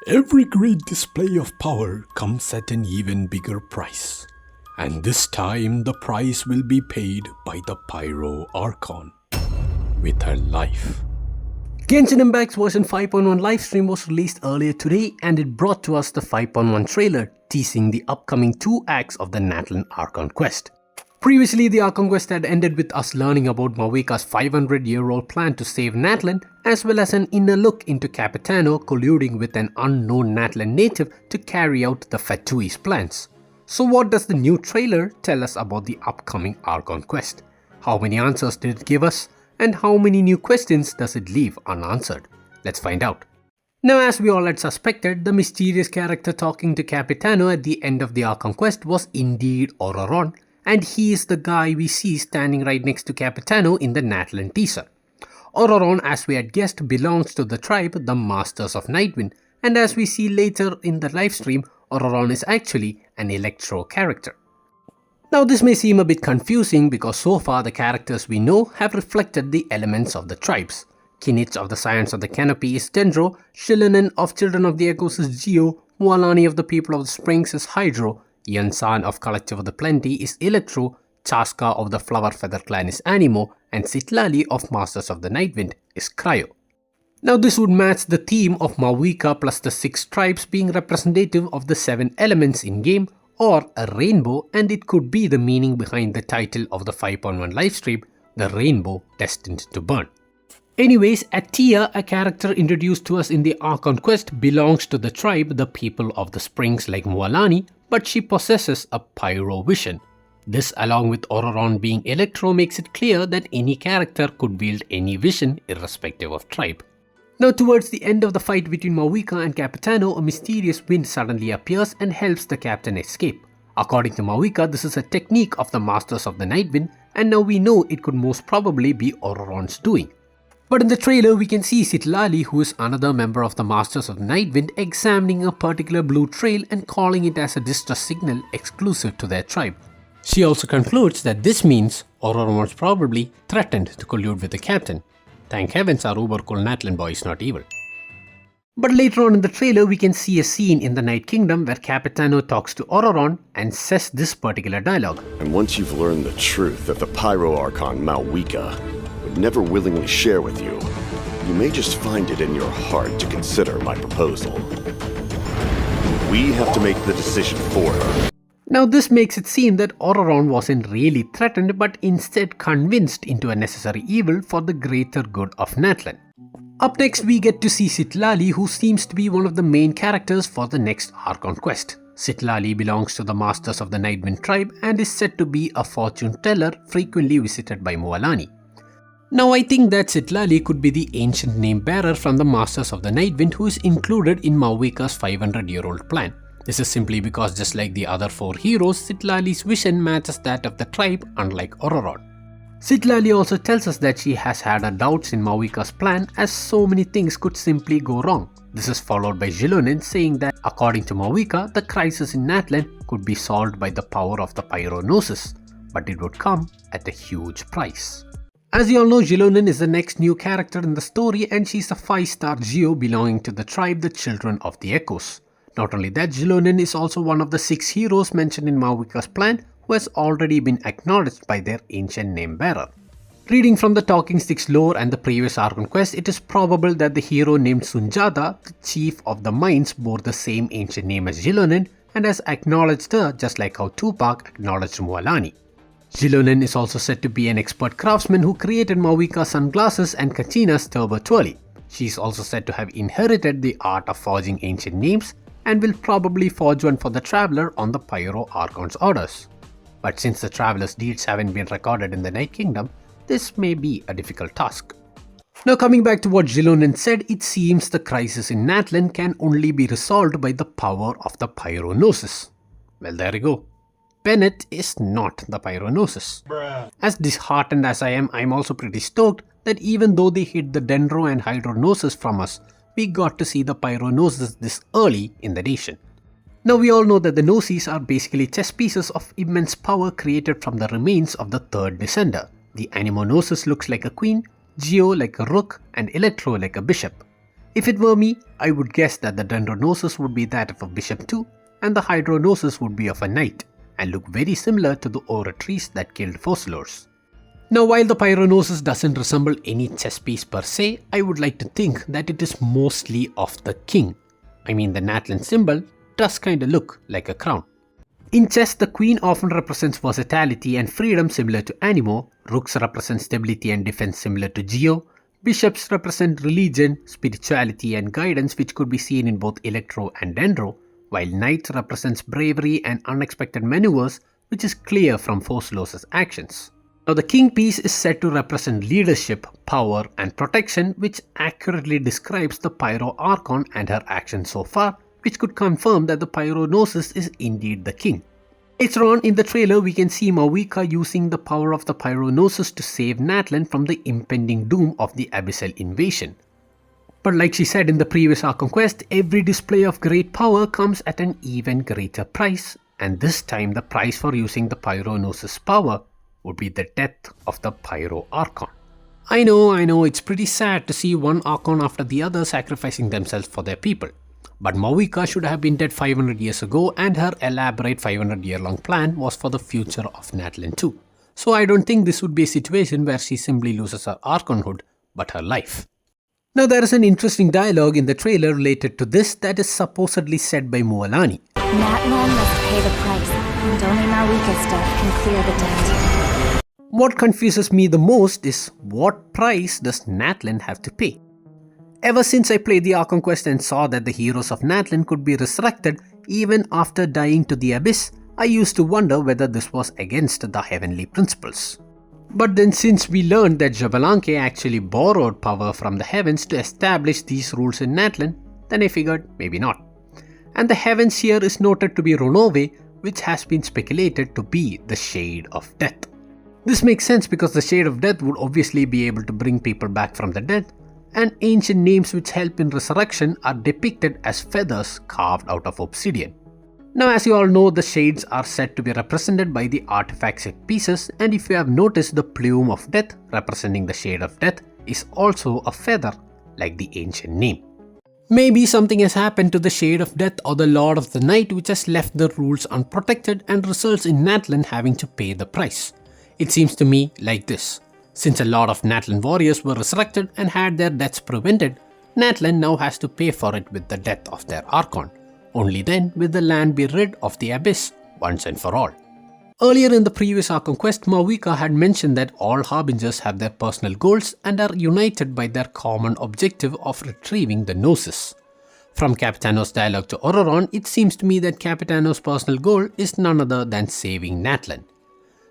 Every great display of power comes at an even bigger price. And this time the price will be paid by the Pyro Archon with her life. Genshin Impact's version 5.1 livestream was released earlier today and it brought to us the 5.1 trailer teasing the upcoming 2 acts of the Natlan Archon quest. Previously, the Archon quest had ended with us learning about Mawika's 500-year-old plan to save Natlan, as well as an inner look into Capitano colluding with an unknown Natlan native to carry out the Fatui's plans. So what does the new trailer tell us about the upcoming Archon quest? How many answers did it give us? And how many new questions does it leave unanswered? Let's find out. Now, as we all had suspected, the mysterious character talking to Capitano at the end of the Archon quest was indeed Ororon, and he is the guy we see standing right next to Capitano in the Natlan teaser. Ororon, as we had guessed, belongs to the tribe, the Masters of Nightwind, and as we see later in the livestream, Ororon is actually an Electro character. Now this may seem a bit confusing because so far the characters we know have reflected the elements of the tribes. Kinich of the Scions of the Canopy is Dendro, Shilonen of Children of the Echoes is Geo, Mualani of the People of the Springs is Hydro, Yansan of Collective of the Plenty is Electro, Chaska of the Flower Feather Clan is Animo, and Sitlali of Masters of the Nightwind is Cryo. Now this would match the theme of Mawika plus the 6 tribes being representative of the 7 elements in game, or a rainbow, and it could be the meaning behind the title of the 5.1 livestream, The Rainbow Destined to Burn. Anyways, Atia, a character introduced to us in the Archon quest, belongs to the tribe, the People of the Springs like Mualani, but she possesses a pyro vision. This, along with Ororon being Electro, makes it clear that any character could wield any vision irrespective of tribe. Now towards the end of the fight between Mawika and Capitano, a mysterious wind suddenly appears and helps the captain escape. According to Mawika, this is a technique of the Masters of the Nightwind, and now we know it could most probably be Ororon's doing. But in the trailer we can see Sitlali, who is another member of the Masters of the Nightwind, examining a particular blue trail and calling it as a distress signal exclusive to their tribe. She also concludes that this means Ororon was probably threatened to collude with the captain. Thank heavens our uber cool Natlan boy is not evil. But later on in the trailer we can see a scene in the Night Kingdom where Capitano talks to Ororon and says this particular dialogue. And once you've learned the truth that the Pyro Archon Mawika would never willingly share with you, you may just find it in your heart to consider my proposal. We have to make the decision for her. Now this makes it seem that Ororon wasn't really threatened but instead convinced into a necessary evil for the greater good of Natlan. Up next we get to see Sitlali, who seems to be one of the main characters for the next Archon quest. Sitlali belongs to the Masters of the Nightwind tribe and is said to be a fortune teller frequently visited by Mualani. Now I think that Sitlali could be the ancient name bearer from the Masters of the Nightwind who is included in Mawika's 500-year-old plan. This is simply because just like the other 4 heroes, Sitlali's vision matches that of the tribe, unlike Ororon. Sitlali also tells us that she has had her doubts in Mawika's plan as so many things could simply go wrong. This is followed by Shilonen saying that according to Mawika, the crisis in Natlan could be solved by the power of the Pyro Gnosis, but it would come at a huge price. As you all know, Shilonen is the next new character in the story and she's a 5-star Geo belonging to the tribe, the Children of the Echoes. Not only that, Shilonen is also one of the 6 heroes mentioned in Mawika's plan who has already been acknowledged by their ancient name bearer. Reading from the Talking Sticks lore and the previous Archon quest, it is probable that the hero named Sunjata, the chief of the mines, bore the same ancient name as Shilonen and has acknowledged her just like how Tupac acknowledged Mualani. Shilonen is also said to be an expert craftsman who created Mawika's sunglasses and Kachina's turbo twirly. She is also said to have inherited the art of forging ancient names and will probably forge one for the Traveler on the Pyro Archon's orders. But since the Traveler's deeds haven't been recorded in the Night Kingdom, this may be a difficult task. Now coming back to what Shilonen said, it seems the crisis in Natlan can only be resolved by the power of the Pyro Gnosis. Well, there you go. Bennett is not the Pyro Gnosis. As disheartened as I am, I'm also pretty stoked that even though they hid the Dendro and Hydro Gnosis from us, we got to see the Pyro Gnosis this early in the nation. Now we all know that the Gnosis are basically chess pieces of immense power created from the remains of the 3rd Descender. The Animo Gnosis looks like a queen, Geo like a rook, and Electro like a bishop. If it were me, I would guess that the Gnosis would be that of a bishop too, and the Pyro Gnosis would be of a knight, and look very similar to the oratories that killed Fossilors. Now, while the Pyro Gnosis doesn't resemble any chess piece per se, I would like to think that it is mostly of the king. I mean, the Natlan symbol does kinda look like a crown. In chess, the queen often represents versatility and freedom similar to Animo, rooks represent stability and defense similar to Geo, bishops represent religion, spirituality and guidance which could be seen in both Electro and Dendro, while knights represents bravery and unexpected maneuvers which is clear from Fossilos's actions. Now the king piece is said to represent leadership, power and protection which accurately describes the Pyro Archon and her actions so far, which could confirm that the Pyro Gnosis is indeed the king. Later on in the trailer we can see Mavica using the power of the Pyro Gnosis to save Natlan from the impending doom of the Abyssal invasion. But like she said in the previous Archon quest, every display of great power comes at an even greater price, and this time the price for using the Pyro Gnosis power would be the death of the Pyro Archon. I know, it's pretty sad to see one Archon after the other sacrificing themselves for their people. But Mavica should have been dead 500 years ago, and her elaborate 500-year-long plan was for the future of Natlan too. So I don't think this would be a situation where she simply loses her Archonhood, but her life. Now there is an interesting dialogue in the trailer related to this that is supposedly said by Mualani. Natlan must pay the price, and only Mavica's death can clear the debt. What confuses me the most is what price does Natlan have to pay? Ever since I played the Archon quest and saw that the heroes of Natlan could be resurrected even after dying to the Abyss, I used to wonder whether this was against the heavenly principles. But then since we learned that Xbalanque actually borrowed power from the heavens to establish these rules in Natlan, then I figured maybe not. And the heavens here is noted to be Ronove, which has been speculated to be the Shade of Death. This makes sense because the Shade of Death would obviously be able to bring people back from the dead, and ancient names which help in resurrection are depicted as feathers carved out of obsidian. Now as you all know, the shades are said to be represented by the artifact set pieces, and if you have noticed, the plume of death representing the Shade of Death is also a feather like the ancient name. Maybe something has happened to the Shade of Death or the Lord of the Night which has left the rules unprotected and results in Natlan having to pay the price. It seems to me like this. Since a lot of Natlan warriors were resurrected and had their deaths prevented, Natlan now has to pay for it with the death of their Archon. Only then will the land be rid of the Abyss once and for all. Earlier in the previous Archon quest, Mavica had mentioned that all Harbingers have their personal goals and are united by their common objective of retrieving the Gnosis. From Capitano's dialogue to Ororon, it seems to me that Capitano's personal goal is none other than saving Natlan.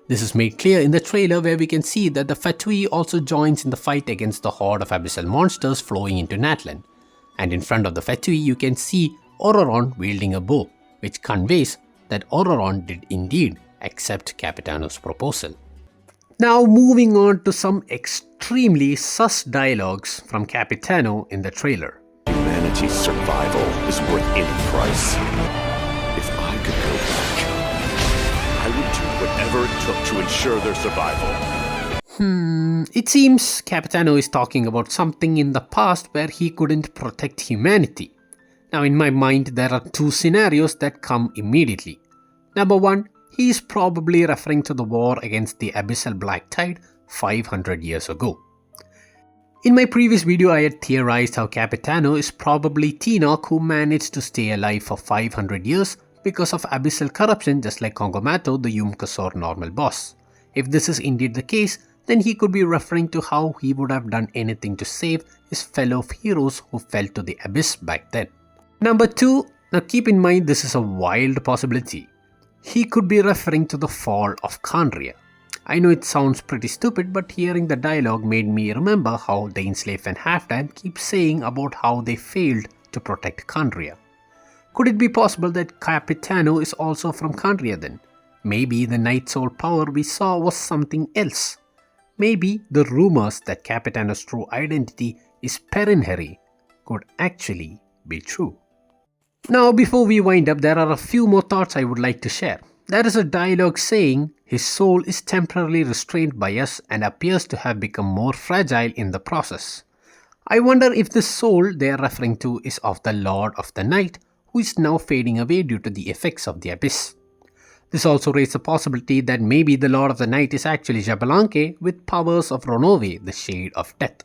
This is made clear in the trailer where we can see that the Fatui also joins in the fight against the horde of abyssal monsters flowing into Natlan. And in front of the Fatui you can see Ororon wielding a bow, which conveys that Ororon did indeed accept Capitano's proposal. Now moving on to some extremely sus dialogues from Capitano in the trailer. Humanity's survival is worth any price. If I could go back, I would do whatever it took to ensure their survival. It seems Capitano is talking about something in the past where he couldn't protect humanity. Now in my mind there are two scenarios that come immediately. Number one, he is probably referring to the war against the Abyssal Black Tide 500 years ago. In my previous video I had theorized how Capitano is probably Tinoch who managed to stay alive for 500 years because of abyssal corruption, just like Kongomato, the Yum-Kasor normal boss. If this is indeed the case, then he could be referring to how he would have done anything to save his fellow heroes who fell to the abyss back then. Number two, now keep in mind this is a wild possibility. He could be referring to the fall of Kandria. I know it sounds pretty stupid, but hearing the dialogue made me remember how Dainsleif and Halfdan keep saying about how they failed to protect Kandria. Could it be possible that Capitano is also from Kandria then? Maybe the Night Soul power we saw was something else. Maybe the rumors that Capitano's true identity is Perinheri could actually be true. Now before we wind up, there are a few more thoughts I would like to share. There is a dialogue saying his soul is temporarily restrained by us and appears to have become more fragile in the process. I wonder if the soul they are referring to is of the Lord of the Night, who is now fading away due to the effects of the abyss. This also raises the possibility that maybe the Lord of the Night is actually Xbalanque with powers of Ronove, the Shade of Death.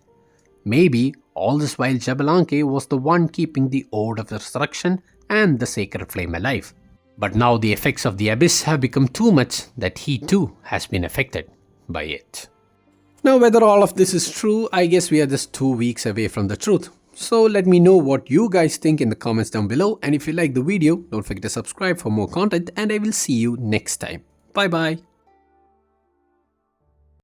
Maybe all this while Xbalanque was the one keeping the Ode of Resurrection and the Sacred Flame alive. But now the effects of the abyss have become too much that he too has been affected by it. Now whether all of this is true, I guess we are just 2 weeks away from the truth. So let me know what you guys think in the comments down below, and if you like the video, don't forget to subscribe for more content, and I will see you next time. Bye bye.